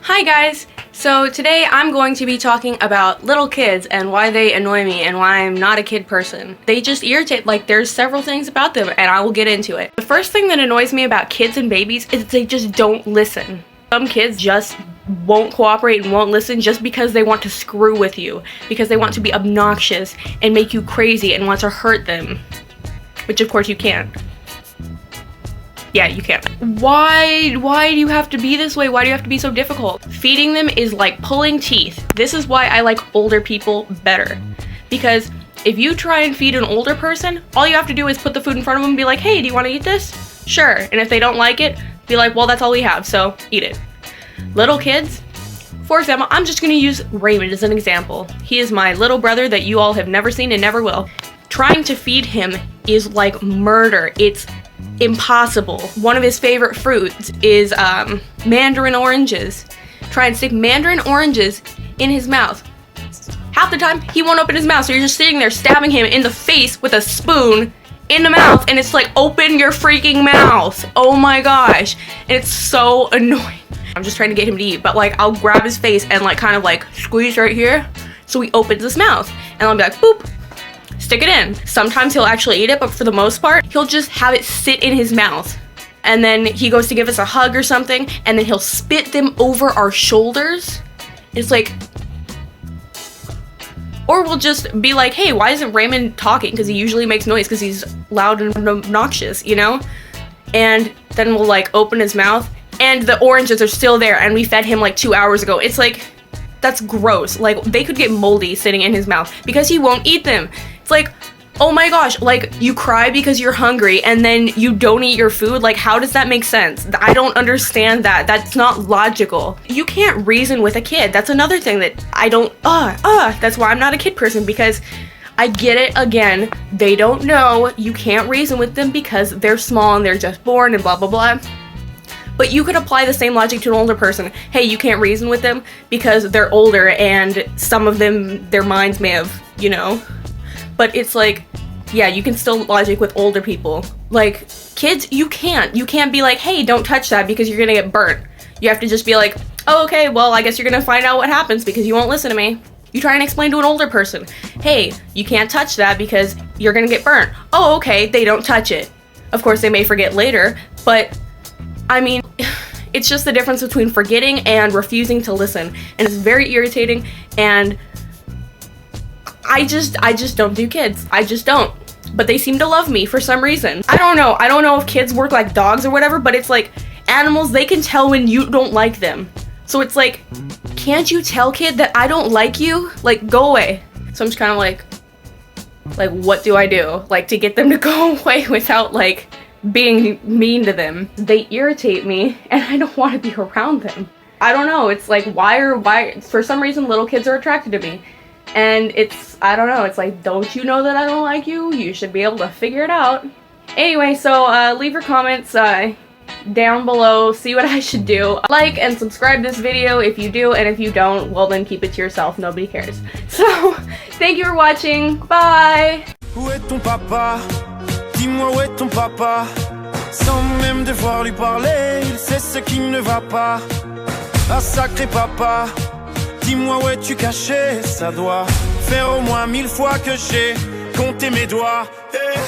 Hi guys! So today I'm going to be talking about little kids and why they annoy me and why I'm not a kid person. They just irritate, like there's several things about them and I will get into it. The first thing that annoys me about kids and babies is they just don't listen. Some kids just won't cooperate and won't listen just because they want to screw with you, because they want to be obnoxious and make you crazy and want to hurt them. Which of course you can't. Yeah, you can't. Why do you have to be this way? Why do you have to be so difficult? Feeding them is like pulling teeth. This is why I like older people better. Because if you try and feed an older person, all you have to do is put the food in front of them and be like, hey, do you want to eat this? Sure. And if they don't like it, be like, well, that's all we have, so eat it. Little kids, for example, I'm just gonna use Raymond as an example. He is my little brother that you all have never seen and never will. Trying to feed him is like murder. It's impossible. One of his favorite fruits is mandarin oranges. Try and stick mandarin oranges in his mouth. Half the time, he won't open his mouth, so you're just sitting there stabbing him in the face with a spoon in the mouth, and it's like, open your freaking mouth. Oh my gosh. And it's so annoying. I'm just trying to get him to eat, but like, I'll grab his face and like kind of like squeeze right here so he opens his mouth. And I'll be like, boop. Stick it in. Sometimes he'll actually eat it, but for the most part, he'll just have it sit in his mouth. And then he goes to give us a hug or something, and then he'll spit them over our shoulders. It's like, or we'll just be like, hey, why isn't Raymond talking? Because he usually makes noise because he's loud and obnoxious, you know? And then we'll like open his mouth, and the oranges are still there, and we fed him like 2 hours ago. It's like, that's gross. Like, they could get moldy sitting in his mouth because he won't eat them. It's like, oh my gosh, like, you cry because you're hungry and then you don't eat your food? Like, how does that make sense? I don't understand that. That's not logical. You can't reason with a kid. That's another thing that I don't, that's why I'm not a kid person, because I get it again. They don't know. You can't reason with them because they're small and they're just born and blah, blah, blah. But you could apply the same logic to an older person. Hey, you can't reason with them because they're older and some of them, their minds may have, you know. But it's like, yeah, you can still logic with older people. Like, kids, you can't. You can't be like, hey, don't touch that because you're gonna get burnt. You have to just be like, oh, okay, well, I guess you're gonna find out what happens because you won't listen to me. You try and explain to an older person, hey, you can't touch that because you're gonna get burnt. Oh, okay, they don't touch it. Of course, they may forget later, but I mean, it's just the difference between forgetting and refusing to listen. And it's very irritating, and I just don't do kids. I just don't. But they seem to love me for some reason. I don't know. I don't know if kids work like dogs or whatever, but it's like animals, they can tell when you don't like them. So it's like, can't you tell, kid, that I don't like you? Like, go away. So I'm just kind of like, what do I do? Like, to get them to go away without like being mean to them. They irritate me and I don't want to be around them. I don't know. It's like, why for some reason little kids are attracted to me. And it's, I don't know, it's like, don't you know that I don't like you? You should be able to figure it out. Anyway, so leave your comments down below, see what I should do. Like and subscribe this video if you do, and if you don't, well then keep it to yourself, nobody cares. So, thank you for watching, bye! Où est ton papa? Dis-moi où est ton papa? Sans même devoir lui parler, il sait ce qui ne va pas. Ah sacré papa, dis-moi où es-tu caché? Ça doit faire au moins 1000 fois que j'ai compté mes doigts. Hey.